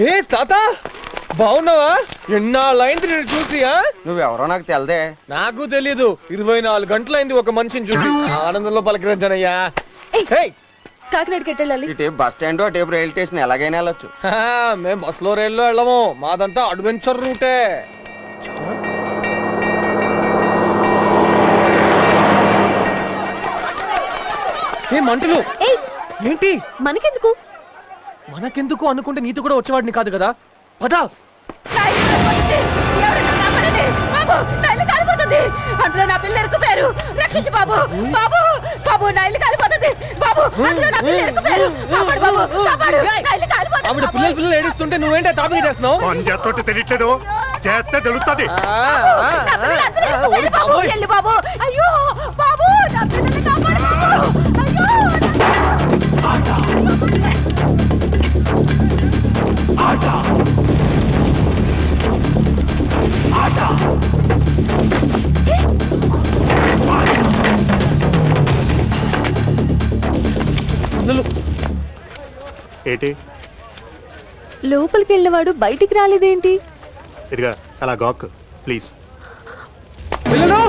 ఏ తాత బాగున్నావా? ఎన్నాళ్ళైంది నేను చూసి. నువ్వెవరో నాకు తెలదే. నాకు తెలీదు. 24 గంటలైంది ఒక మనిషిని చూసి. ఆనందంలో పలకరించానయ్యా. కాకినాడకి ఎట్టెళ్ళాలి? ఇటు బస్ స్టాండ్ అటు రైల్ స్టేషన్ ఎలాగైనా వెళ్ళొచ్చు. మేము బస్సులో రైల్లో వెళ్ళము, మాదంతా అడ్వెంచర్ రూటే. ఏ మంటలు ఏంటి? మనకెందుకు మనకెందుకు అనుకుంటే నీతో కూడా వచ్చేవాడిని కాదు కదా. పదా అందులో నా పిల్ల ఇరుక్కుపోయారు. రక్షించు బాబు, బాబు, బాబు, నా ఇల్లు కాలిపోతుంది బాబు. అందులో నా పిల్ల ఇరుక్కుపోయారు. కాపాడు బాబు, కాపాడు, నా ఇల్లు కాలిపోతుంది. ఆవిడ పిల్లలు ఏడుస్తుంటే నువ్వేంటే తాపికి చేస్తున్నావు? తెలియట్లేదు, చేస్తే తెలుస్తుంది. బాబు, అయ్యో బాబు, నా పిల్లల్ని కాపాడు బాబు. అయ్యో ఏంటి లోపలికి వెళ్ళినవాడు బయటికి రాలేదేంటి? ఇదిగా అలా గాక్ ప్లీజ్. పిల్లలు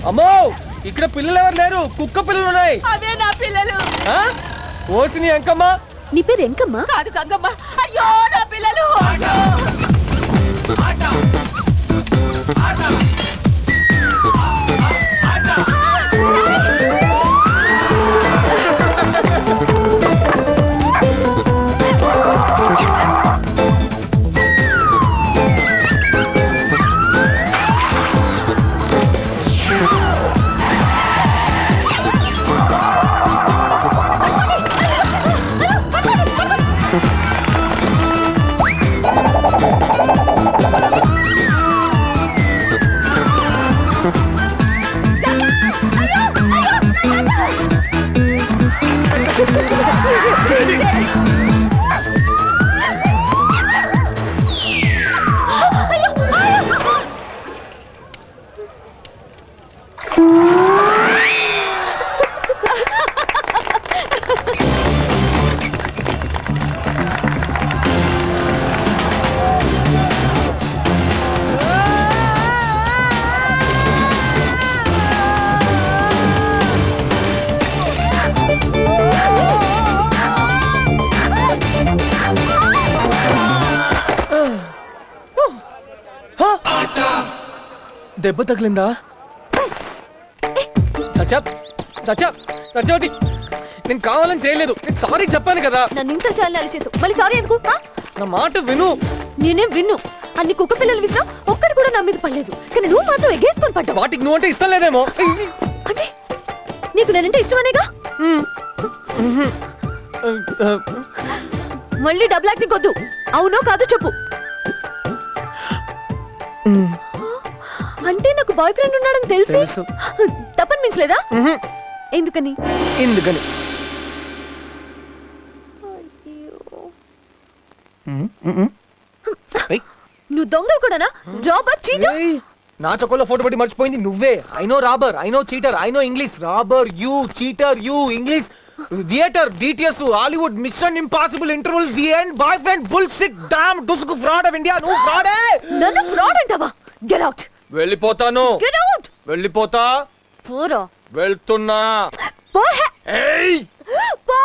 అమ్మో, ఇక్కడ పిల్లలు ఎవరు లేరు, కుక్క పిల్లలు ఉన్నాయి. అవే నా పిల్లలు. ఓసిని అంకమ్మ. నీ పేరు ఎంకమ్మ? కాదు సంగమ్మ. అయ్యో నా పిల్లలు. దెబ్బ తగిలిందా? సత్యవతి, నేను కావాలని చేయలేదు. నేను సారీ చెప్పాను కదా. నన్ను ఇంత చాలా అలిచేసు, మళ్ళీ సారీ ఎందుకు? నా మాట విను. నేనేం విన్ను. అన్ని కుక్క పిల్లలు విసిరా, ఒక్కడు కూడా నా మీద పడలేదు. కానీ నువ్వు మాత్రం ఎగేసుకొని పడ్డావు. వాటికి నువ్వంటే ఇష్టం లేదేమో. అంటే నీకు నేనంటే ఇష్టమనేగా? మళ్ళీ డబుల్ యాక్టింగ్ వద్దు. అవునో కాదో చెప్పు. అంటే నాకు బాయ్ ఫ్రెండ్ ఉన్నాడని తెలుసు. తప్పనిపించలేదా? ఎందుకని? నువ్వు దొంగలు కూడానా? Robber, cheater. నా చొక్కలో ఫోటో పెట్టి మర్చిపోయింది నువ్వే. I no robber, I no cheater, I no English. Robber you, cheater you, English, theatre, DTS, Hollywood, Mission Impossible, interval, the end, boyfriend, bullshit, damn, డుస్కు, ఫ్రాడ్ ఆఫ్ ఇండియా. నువ్వు ఫ్రాడే. నన్ను fraud అంటావా? Get out. వెళ్ళిపోతాను. Get out. వెళ్ళిపోతా. పోరా. వెళ్తున్నా. పో. ఏయ్ పో.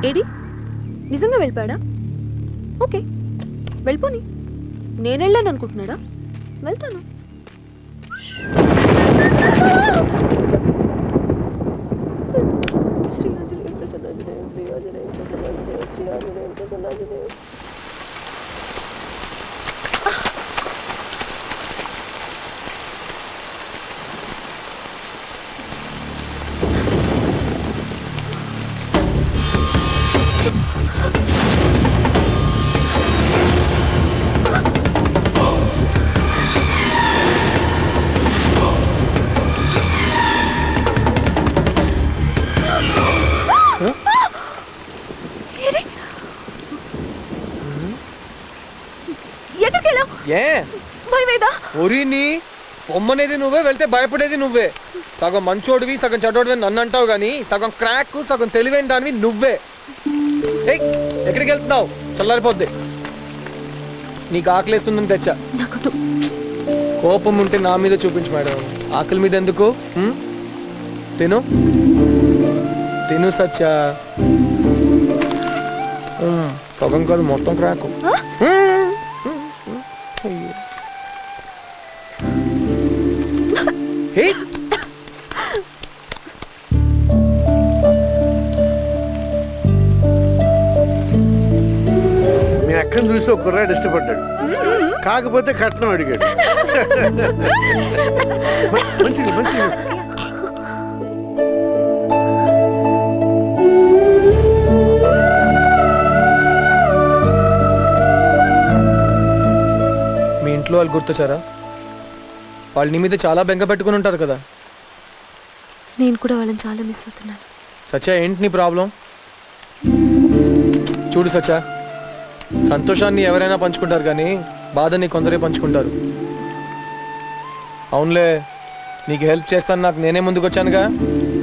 ఏడి నిజంగా వెళ్ళిపోయాడా? ఓకే, వెళ్ళిపోని. నేను వెళ్ళాను అనుకుంటున్నాడా? వెళ్తాను. ఎక్కడికి వెళ్ళావు? ఏ భయమేదా? ఒరిని పొమ్మనేది నువ్వే, వెళ్తే భయపడేది నువ్వే. సగం మంచోడివి సగం చెడ్డోడివి నన్ను అంటావు కానీ సగం క్రాక్ సగం తెలివైన దానివి నువ్వే. ఏయ్ ఎక్కడికి వెళ్తున్నావు? చల్లారిపోద్ది. నీకు ఆకలిస్తుందని తెచ్చా. నాకొద్దు. కోపం ఉంటే నా మీద చూపించు మేడం, ఆకలి మీద ఎందుకు? తిను తిను సచ్చా. సగం కాదు మొత్తం క్రాకు. హే మీ అక్కను చూసి ఒక కుర్రాడు ఇష్టపడ్డాడు, కాకపోతే కట్నం అడిగాడు. మంచిది మంచిది. మీ ఇంట్లో వాళ్ళు గుర్తొచ్చారా? వాళ్ళు నీ మీద చాలా బెంగ పెట్టుకుని ఉంటారు కదా. నేను కూడా వాళ్ళని చాలా మిస్ అవుతున్నాను. సచ్చా ఏంటి నీ ప్రాబ్లం? చూడు సచ్చా, సంతోషాన్ని ఎవరైనా పంచుకుంటారు కానీ బాధని కొందరే పంచుకుంటారు. అవునులే, నీకు హెల్ప్ చేస్తాను నాకు నేనే ముందుకు వచ్చానుగా.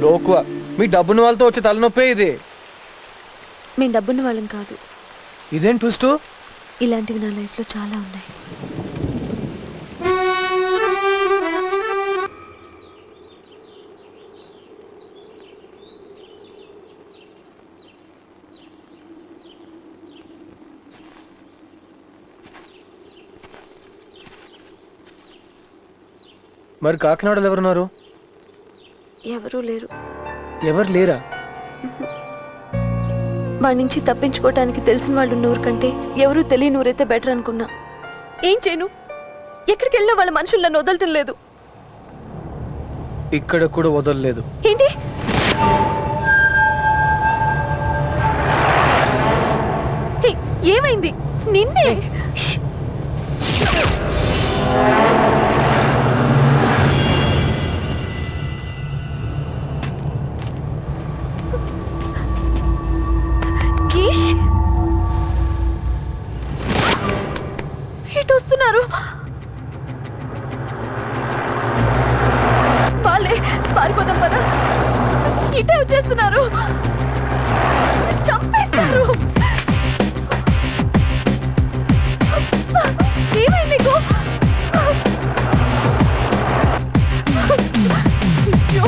లోకువ మీ డబ్బున్న వాళ్ళతో వచ్చే తలనొప్పే ఇది. మేము డబ్బున్న వాళ్ళం కాదు. ఇదేం ట్విస్ట్? ఇలాంటివి నా లైఫ్లో చాలా ఉన్నాయి. మరి కాకినాడలో ఎవరున్నారు? ఎవరూ లేరు. ఎవరు లేరా? వాడి నుంచి తప్పించుకోవటానికి తెలిసిన వాళ్ళు ఉన్నూరు కంటే ఎవరూ తెలియని ఊరైతే బెటర్ అనుకున్నా. ఏం చేయను? ఎక్కడికి వెళ్ళినా వాళ్ళ మనుషులు నన్ను వదలటం లేదు. ఇక్కడ కూడా వదలలేదు. ఏంటి? హే, ఏమైంది? నిన్నే. ఇటు వస్తున్నారు వాళ్ళే. పారిపోదాం పదా. ఇటే వచ్చేస్తున్నారు. చంపేస్తారు. ఏమైంది నీకు? అయ్యో.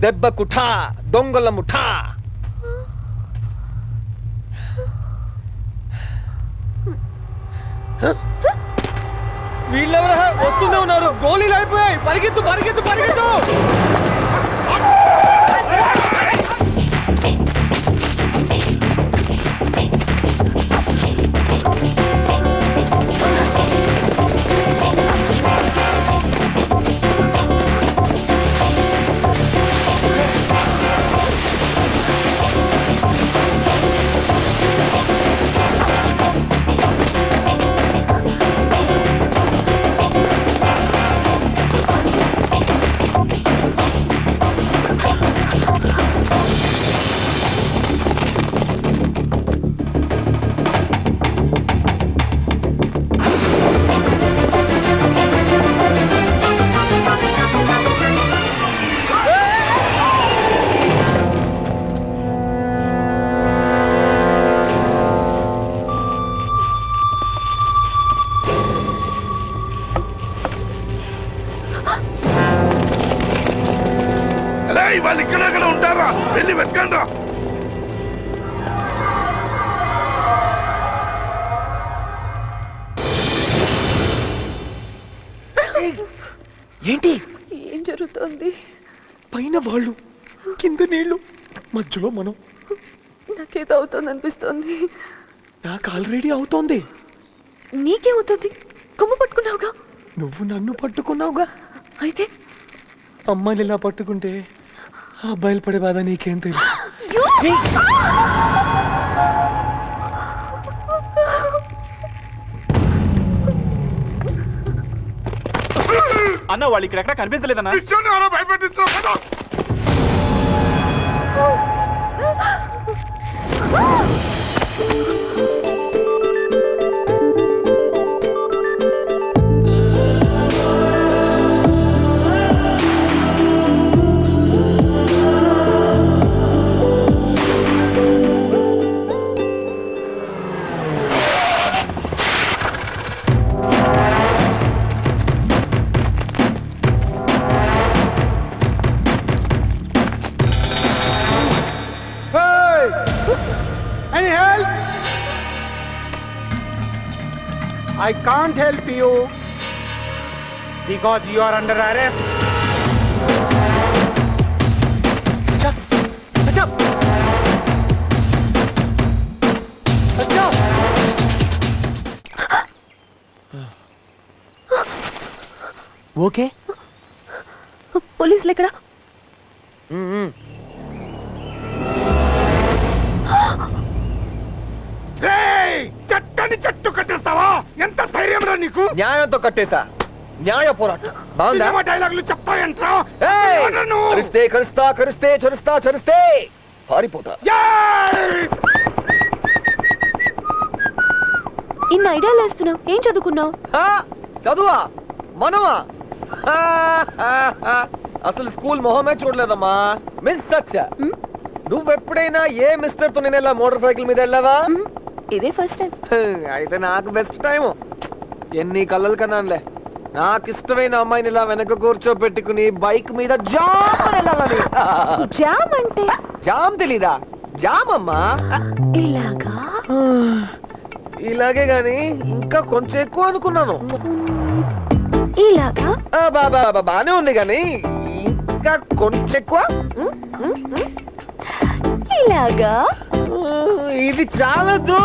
దెబ్బ కుఠా దొంగల ముఠా. వీళ్ళెవరా? వస్తూనే ఉన్నారు. గోళీలు అయిపోయాయి. పరిగెత్తు పరిగెత్తు పరిగెత్తు. వాళ్ళు ఇక్కడ ఉంటారా? వెళ్ళి వెతకండి రా. ఏంటి? ఏం ఏం జరుగుతోంది? పైన వాళ్ళు, కింద నీళ్లు, మధ్యలో మనం. నాకేదో అవుతుంది అనిపిస్తోంది. నాకు ఆల్రెడీ అవుతోంది. నీకేమవుతుంది? కొమ్ము పట్టుకున్నావుగా. నువ్వు నన్ను పట్టుకున్నావుగా. అయితే అమ్మాయిని ఇలా పట్టుకుంటే ఆ అబ్బాయిలు పడే బాధ నీకేం తెలుసు? అన్న వాళ్ళు ఇక్కడెక్కడ కనిపించలేదన్నా. Any help? I can't help you because you are under arrest. Okay. పోలీసులు ఎక్కడ? చట్టని చెట్టు కట్టేస్తావా? ఎంత ధైర్యం రా నీకు? న్యాయంతో కట్టేశా. న్యాయ పోరాటం బాగుందా? సినిమా డైలాగులు చెప్తాయంట్రా. ఏయ్! నన్ను కరిస్తే కరుస్తా, కరిస్తే చరుస్తా, చరిస్తే పారిపోతా. ఇన్ని ఐడియాలు వేస్తున్నావు. ఏం చదువుకున్నావు? హా? చదువా? మనమా? హా, హా, హా. అసలు స్కూల్ మొహమే చూడలేదమ్మా. మిస్ సచ్చా, నువ్వెప్పుడైనా ఏ మిస్టర్ తో నేను ఇలా మోటార్ సైకిల్ మీద వెళ్ళావా? ఇదే ఫస్ట్ టైం. అయితే నాకు బెస్ట్ టైము. ఎన్ని కళ్ళలు కన్నానులే. నాకు ఇష్టమైన అమ్మాయిని ఇలా వెనక కూర్చోబెట్టుకుని బైక్ మీద జామ్ అని వెళ్ళాలని. జామ్ అంటే? జామ్ తెలీదా? జామ్ అమ్మా. ఇలాగా? ఇలాగే గాని ఇంకా కొంచెం ఎక్కువ అనుకున్నాను. ఇలాగా? బానే ఉంది గాని ఇంకా కొంచెం ఎక్కువ. ఇలాగా? ఇది చాలదు.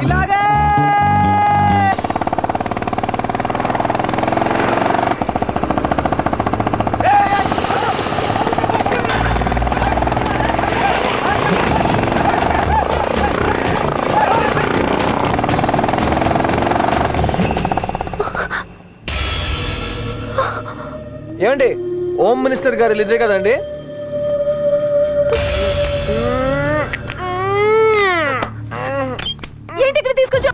ఇలాగే. ఏమండి, హోమ్ మినిస్టర్ గారు ఇదే కదండి? ఏంటి ఇక్కడ తీసుకొచ్చా?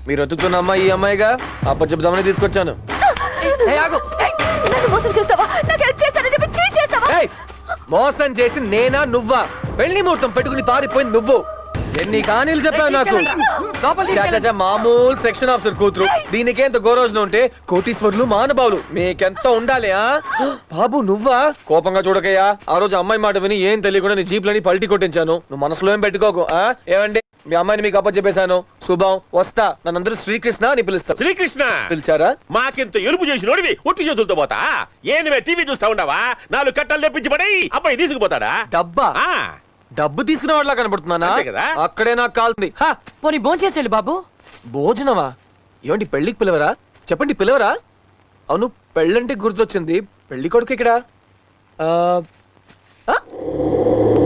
మీరు వెతుకుతున్న అమ్మాయి ఈ అమ్మాయిగా. అప్పచెప్దామని తీసుకొచ్చాను. నన్ను మోసం చేస్తావా? నాకు హెల్ప్ చేస్తానని చెప్పి చీట్ చేస్తావా? ఏయ్! మోసం చేసి నేనా నువ్వా? పెళ్లి ముహూర్తం పెట్టుకుని పారిపోయింది నువ్వు. ఎన్ని కానీలు చెప్పావు నాకు. మామూలు సెక్షన్ ఆఫీసర్ కూతురు. దీనికే ఎంత గౌరవం ఉంటే కోటీశ్వర్లు మహానుభావులు మీకెంత ఉండాలి? బాబు నువ్వా? కోపంగా చూడకయ్యా. ఆ రోజు అమ్మాయి మాట విని ఏం తెలియకుండా నీ జీప్లని పల్టీ కొట్టించాను. నువ్వు మనసులో ఏం పెట్టుకోకు. ఏమండి, మీ అమ్మాయిని మీకు అప్పచెప్పేశాను. శుభం, వస్తా. నన్నందరూ శ్రీకృష్ణ అని పిలుస్తా. శ్రీకృష్ణ పిలిచారా? మాకింత ఎలుపు చేసినోడివి ఒట్టి చేతులతో పోతా? ఏనివే టీవీ చూస్తా ఉండవా? 4 కట్టలు తెప్పించి పడి అబ్బాయి తీసుకుపోతాడా? డబ్బా? ఆ, డబ్బు తీసుకునే వాళ్ళ కనబడుతున్నానా? అంతే కదా. అక్కడే నాకు కాల్ది. పోనీ భోంచేసేళ్ళు బాబు. భోజనమా? ఏమండి, పెళ్లికి పిలవరా? చెప్పండి, పిలవరా? అవును, పెళ్ళంటే గుర్తొచ్చింది. పెళ్లి కొడుకు ఇక్కడ.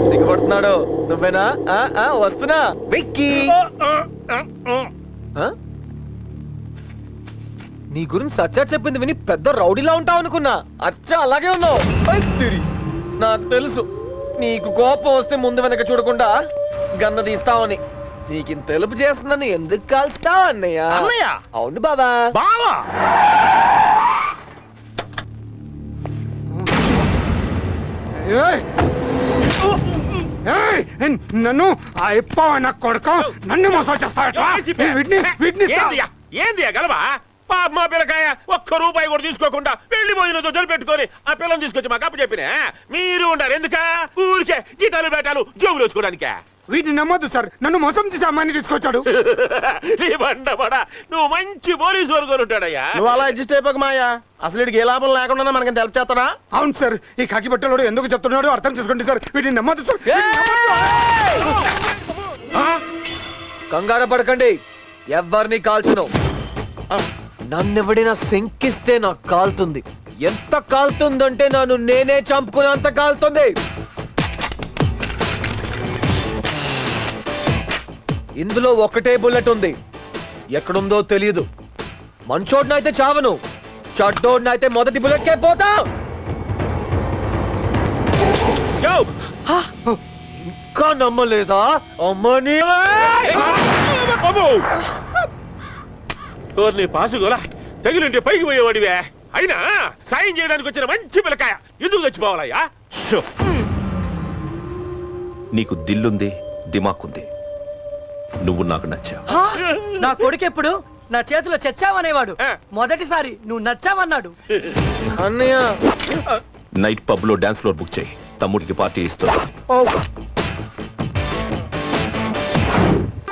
సిగ్గుపడుతున్నాడు. నువ్వేనా? వస్తున్నా. విక్కీ, నీ గురించి సచ్చా చెప్పింది విని పెద్ద రౌడీలా ఉంటావు అనుకున్నా. అచ్చా అలాగే ఉన్నావు. నాకు తెలుసు నీకు కోపం వస్తే ముందు వెనక చూడకుండా గన్న తీస్తావని. నీకింత తెలుపు చేస్తుందని ఎందుకు కాల్స్తావు అన్నయ్య? అన్నయ్య? అవును బాబా. బావా నన్ను ఆ ఎప్ప కొడుక నన్ను మోసం చేస్తావా? ఏంది గలవా? పాప మా పిల్లకాయ ₹1 కూడా తీసుకోకుండా పెళ్లి భోజనంతో పెట్టుకొని ఆ పిల్లని తీసుకొచ్చి మాకు అప్పు చెప్పినా మీరు ఉండారు ఎందుక? ఊరికే జీతాలు బేటాలు జోబులు వేసుకోవడానికే. వీటిని నమ్మొద్దు సార్, నన్ను మోసం చేసి అమ్మాయిని తీసుకొచ్చాడు. నీ బండబడా నువ్వు మంచి పోలీసు వర్గం ఉంటాడయ్యా. నువ్వు అలా అడ్జస్ట్ అయిపోక మాయా, అసలు వీడికి ఏ లాభం లేకుండా మనకి హెల్ప్ చేస్తాడా? అవును సార్, ఈ కాకి బట్టలోడు ఎందుకు చెప్తున్నాడో అర్థం చేసుకోండి సార్. వీటిని నమ్మొద్దు సార్. కంగారు పడకండి, ఎవరిని కాల్చను. నన్నెవడైనా శంకిస్తే నాకు కాలుతుంది. ఎంత కాలుతుందంటే నన్ను నేనే చంపుకునేంత కాలుతుంది. ఇందులో ఒకటే బుల్లెట్ ఉంది, ఎక్కడుందో తెలియదు. మంచోడినైతే చావను, చెడ్డోడినైతే మొదటి బుల్లెట్కే పోతా. యో! ఇంకా నమ్మలేదా అమ్మని? అమ్మో! ఓర్ని పాసుకోలా తగిలింటే పైకి పోయేవాడివే. అయినా సాయం చేయడానికి వచ్చిన మంచి పిల్లకాయ ఎందుకు చచ్చిపోవాలయ్యా? నీకు దిల్లుంది, దిమాకుంది. నువ్వు నాకు నచ్చావు. నా కొడుకెప్పుడు నా చేతిలో చచ్చావనేవాడు. ఆ. మొదటిసారి నువ్వు నచ్చావన్నాడు. అన్నయ్య నైట్ పబ్ లో డాన్స్ ఫ్లోర్ బుక్ చేయి. తమ్ముడికి పార్టీ ఇస్తుంది. ఓ